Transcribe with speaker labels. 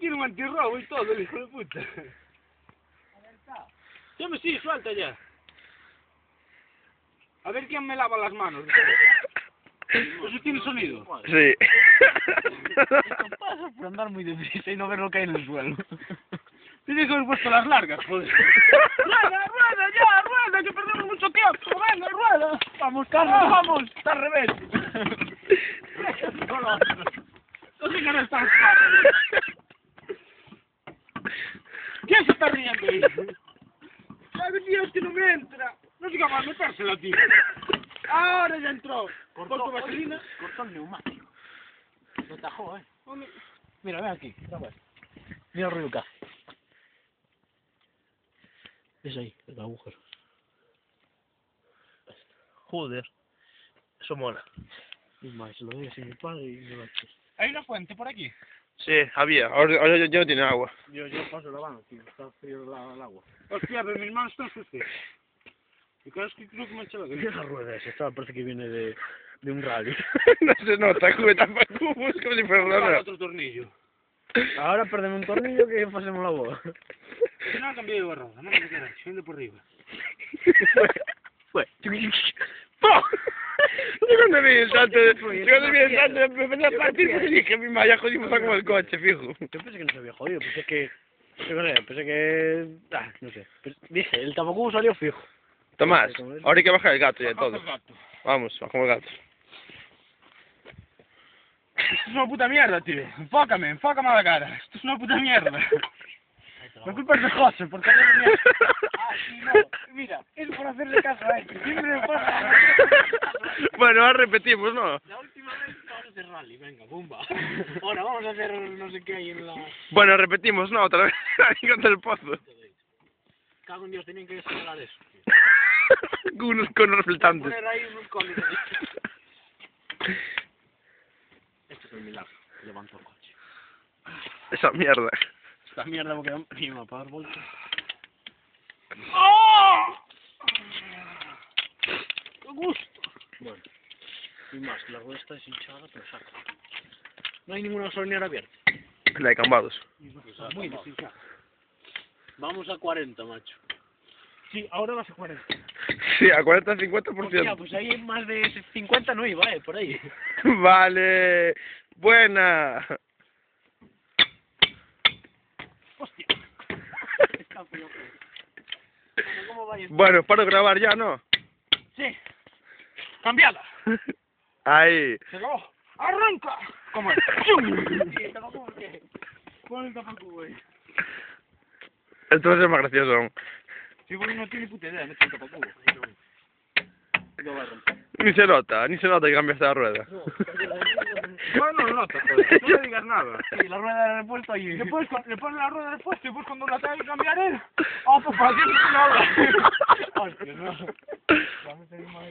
Speaker 1: tiene un antirrobo y todo, el hijo de puta. Sí, suelta ya. A ver quién me lava las manos. Eso tiene sonido.
Speaker 2: Sí.
Speaker 1: Esto pasa por andar muy deprisa y no ver lo que hay en el suelo. Tienes que haber puesto las largas, joder. ¡Rueda, ya, rueda! ¡Que perdemos mucho tiempo! ¡Venga, rueda! ¡Vamos, Carlos, vamos! ¡Está al revés! No sé qué no está. ¿Quién se está riendo ahí? ¡Ay, Dios, que no me entra! No siga más metérsela, tío. Ahora ya entró. Cortó vaselina.
Speaker 3: Cortó el neumático. Lo tajó,
Speaker 1: ¿Dónde?
Speaker 3: Mira, ven aquí. Mira el ruido que hace. Es ahí, el agujero.
Speaker 2: Joder. Eso mola.
Speaker 3: Y más, se lo doy así a mi padre y me lo eches.
Speaker 1: ¿Hay una fuente por aquí?
Speaker 2: Sí, había. Ahora ya no tiene agua.
Speaker 3: Yo paso lavando, tío. Está frío el agua.
Speaker 1: Hostia, pero mis manos están sucias. ¿Y crees que creo que me ha echado la
Speaker 3: Mira la rueda esa, esta parece que viene de un rally.
Speaker 2: No se nota, como tampoco es como si fuera
Speaker 1: Para
Speaker 2: raro.
Speaker 1: otro tornillo.
Speaker 3: Ahora perdemos un tornillo que pasemos la boda.
Speaker 1: Si no, cambié de barroda, no me quedará, siendo por arriba.
Speaker 3: Fue.
Speaker 2: ¡Pum! Yo cuando vi el salto, me empecé a partir y dije, mi madre, ya jodimos a como el coche, fijo.
Speaker 3: Yo pensé que no se había jodido, pensé que... Pensé que... no sé. Dije, el tabacubo salió fijo.
Speaker 2: Tomás, ahora hay que bajar el gato ya y todo.
Speaker 1: El gato.
Speaker 2: Vamos, bajamos el gato.
Speaker 1: Esto es una puta mierda, tío. Enfócame a la cara. Esto es una puta mierda. La culpa es de José, porque no venía... Ah, sí, no. Mira, es por hacerle caso a este. Siempre me pasa.
Speaker 2: Bueno, ahora repetimos, ¿no?
Speaker 3: La última vez vamos a hacer rally, venga, bomba. Ahora vamos a hacer no sé qué hay en la...
Speaker 2: Bueno, repetimos, ¿no? Otra vez, ahí contra el pozo.
Speaker 3: Cago en Dios, tenían que señalar eso.
Speaker 2: Con unos conos flotantes.
Speaker 3: Poner ahí unos conos ahí. Este es el milagro, levanto el coche.
Speaker 2: Esa mierda.
Speaker 3: Esta mierda me queda prima para dar vueltas.
Speaker 1: ¡Oh!
Speaker 3: ¡Qué gusto! Bueno, y más, la rueda está deshinchada, pero saca. No hay ninguna gasolinera abierta.
Speaker 2: La de Cambados.
Speaker 3: Muy deshinchada. Vamos a 40, macho. Sí, ahora vas a 40.
Speaker 2: Sí, a 40
Speaker 3: Hostia,
Speaker 2: 50%.
Speaker 3: pues ahí más de 50 no iba, por ahí.
Speaker 2: Vale. Buena.
Speaker 3: Hostia. Está feo. Bueno, ¿cómo va esto?
Speaker 2: Bueno, paro de grabar ya, ¿no?
Speaker 1: Sí. Cambiala.
Speaker 2: Ahí.
Speaker 1: Se acabó. ¡Arranca! ¿Cómo es?
Speaker 3: Sí, el tabacubo, ¿qué?
Speaker 1: Pon el tapacubo ahí.
Speaker 2: Esto va a ser más gracioso aún.
Speaker 1: Sí, porque no tiene puta idea, no tiene tapacubo.
Speaker 3: Lo va a romper.
Speaker 2: Ni se nota que cambiaste la rueda.
Speaker 1: Bueno, no lo notas, joder. No le digas nada.
Speaker 3: Sí, la rueda de repuesto ahí.
Speaker 1: Después le pones la rueda de puesto y después cuando la tenga que cambiar él. ¡Ah, pues para siempre una hora!
Speaker 3: Hostia, no. Vamos a ir más